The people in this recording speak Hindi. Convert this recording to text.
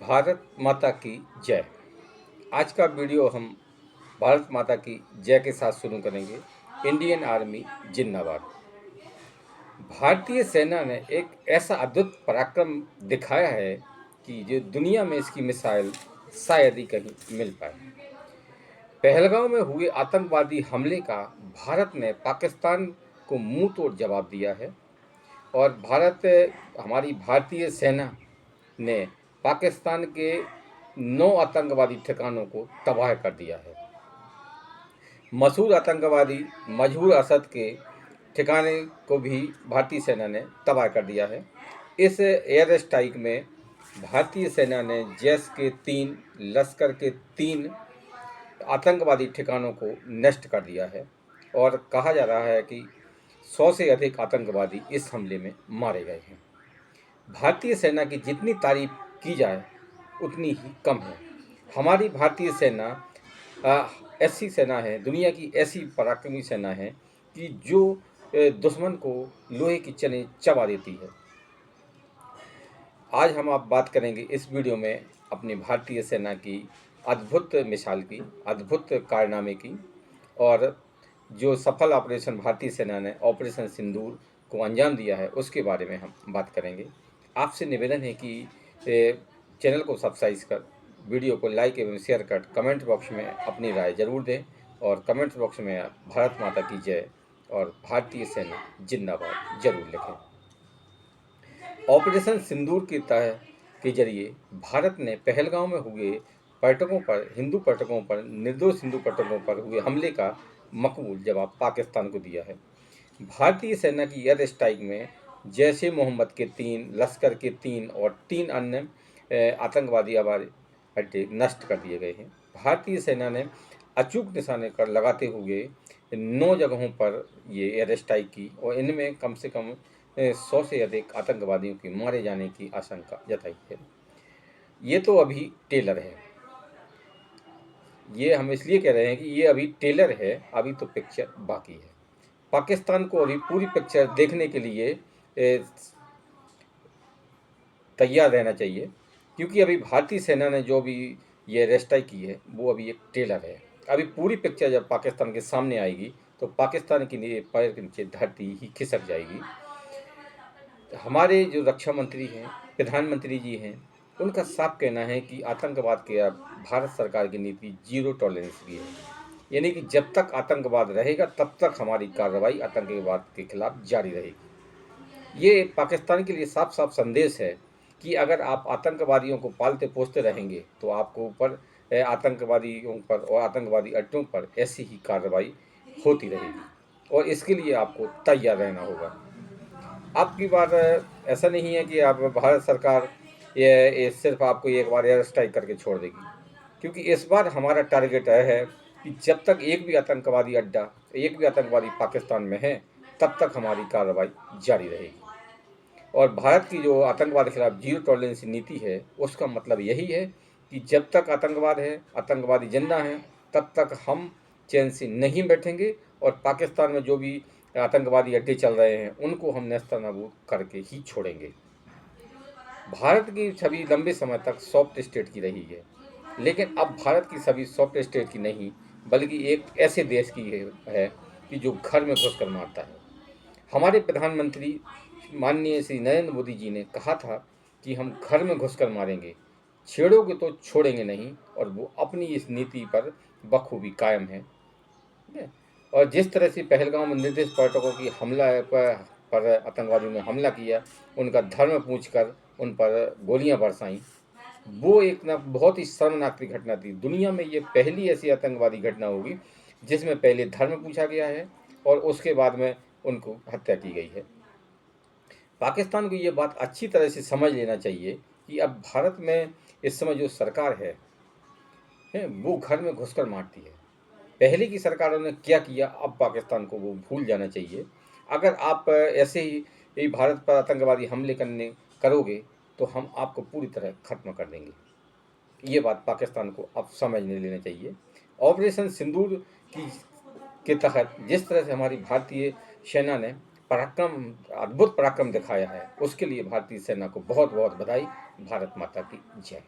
भारत माता की जय। आज का वीडियो हम भारत माता की जय के साथ शुरू करेंगे। इंडियन आर्मी जिंदाबाद। भारतीय सेना ने एक ऐसा अद्भुत पराक्रम दिखाया है कि जो दुनिया में इसकी मिसाइल शायद ही कहीं मिल पाए। पहलगांव में हुए आतंकवादी हमले का भारत ने पाकिस्तान को मुंह तोड़ जवाब दिया है और हमारी भारतीय सेना ने पाकिस्तान के 9 आतंकवादी ठिकानों को तबाह कर दिया है। मशहूर आतंकवादी मजहूर असद के ठिकाने को भी भारतीय सेना ने तबाह कर दिया है। इस एयर स्ट्राइक में भारतीय सेना ने जैश के 3, लश्कर के 3 आतंकवादी ठिकानों को नष्ट कर दिया है और कहा जा रहा है कि 100 से अधिक आतंकवादी इस हमले में मारे गए हैं। भारतीय सेना की जितनी तारीफ की जाए उतनी ही कम है। हमारी भारतीय सेना ऐसी सेना है, दुनिया की ऐसी पराक्रमी सेना है कि जो दुश्मन को लोहे की चने चबा देती है। आज हम आप बात करेंगे इस वीडियो में अपनी भारतीय सेना की अद्भुत मिसाल की, अद्भुत कारनामे की और जो सफल ऑपरेशन भारतीय सेना ने ऑपरेशन सिंदूर को अंजाम दिया है उसके बारे में हम बात करेंगे। आपसे निवेदन है कि चैनल को सब्सक्राइब कर, वीडियो को लाइक एवं शेयर कर, कमेंट बॉक्स में अपनी राय जरूर दें और कमेंट बॉक्स में भारत माता की जय और भारतीय सेना जिंदाबाद जरूर लिखें। ऑपरेशन सिंदूर के तहत के जरिए भारत ने पहलगांव में हुए हिंदू पर्यटकों पर, निर्दोष हिंदू पर्यटकों पर हुए हमले का मकबूल जवाब पाकिस्तान को दिया है। भारतीय सेना की एयर स्ट्राइक में जैश ए मोहम्मद के 3, लश्कर के 3 और 3 अन्य आतंकवादी अड्डे नष्ट कर दिए गए हैं। भारतीय सेना ने अचूक निशाने पर लगाते हुए 9 जगहों पर ये एयर स्ट्राइक की और इनमें कम से कम 100 से अधिक आतंकवादियों के मारे जाने की आशंका जताई है। ये तो अभी टेलर है, ये हम इसलिए कह रहे हैं कि ये अभी टेलर है, अभी तो पिक्चर बाकी है। पाकिस्तान को अभी पूरी पिक्चर देखने के लिए तैयार रहना चाहिए, क्योंकि अभी भारतीय सेना ने जो भी ये एयर स्ट्राइक की है वो अभी एक टेलर है। अभी पूरी पिक्चर जब पाकिस्तान के सामने आएगी तो पाकिस्तान के लिए पैर के नीचे धरती ही खिसक जाएगी। हमारे जो रक्षा मंत्री हैं, प्रधानमंत्री जी हैं, उनका साफ कहना है कि आतंकवाद के अब भारत सरकार की नीति 0 टॉलरेंस की है, यानी कि जब तक आतंकवाद रहेगा तब तक हमारी कार्रवाई आतंकवाद के खिलाफ जारी रहेगी। ये पाकिस्तान के लिए साफ साफ संदेश है कि अगर आप आतंकवादियों को पालते पोसते रहेंगे तो आपको ऊपर आतंकवादियों पर और आतंकवादी अड्डों पर ऐसी ही कार्रवाई होती रहेगी और इसके लिए आपको तैयार रहना होगा। आपकी बार ऐसा नहीं है कि आप भारत सरकार ये सिर्फ आपको एक बार एयर स्ट्राइक करके छोड़ देगी, क्योंकि इस बार हमारा टारगेट है कि जब तक एक भी आतंकवादी अड्डा, एक भी आतंकवादी पाकिस्तान में है तब तक हमारी कार्रवाई जारी रहेगी। और भारत की जो आतंकवाद के खिलाफ 0 टॉलरेंस नीति है उसका मतलब यही है कि जब तक आतंकवाद है, आतंकवादी जिंदा हैं, तब तक हम चैन से नहीं बैठेंगे और पाकिस्तान में जो भी आतंकवादी अड्डे चल रहे हैं उनको हम नेस्तनाबूद करके ही छोड़ेंगे। भारत की छवि लंबे समय तक सॉफ्ट स्टेट की रही है, लेकिन अब भारत की छवि सॉफ्ट स्टेट की नहीं बल्कि एक ऐसे देश की है कि जो घर में घुसकर मारता है। हमारे प्रधानमंत्री माननीय श्री नरेंद्र मोदी जी ने कहा था कि हम घर में घुसकर मारेंगे, छेड़ोगे तो छोड़ेंगे नहीं, और वो अपनी इस नीति पर बखूबी कायम है। और जिस तरह से पहलगांव में निर्देश पर्यटकों की हमला पर आतंकवादियों ने हमला किया, उनका धर्म पूछकर उन पर गोलियां बरसाईं, वो एक ना बहुत ही शर्मनाक घटना थी। दुनिया में ये पहली ऐसी आतंकवादी घटना होगी जिसमें पहले धर्म पूछा गया है और उसके बाद में उनको हत्या की गई है। पाकिस्तान को ये बात अच्छी तरह से समझ लेना चाहिए कि अब भारत में इस समय जो सरकार है वो घर में घुसकर मारती है। पहले की सरकारों ने क्या किया, अब पाकिस्तान को वो भूल जाना चाहिए। अगर आप ऐसे ही भारत पर आतंकवादी हमले करोगे तो हम आपको पूरी तरह खत्म कर देंगे। ये बात पाकिस्तान को अब समझने लेना चाहिए। ऑपरेशन सिंदूर के तहत जिस तरह से हमारी भारतीय सेना ने अद्भुत पराक्रम दिखाया है, उसके लिए भारतीय सेना को बहुत बहुत बधाई। भारत माता की जय।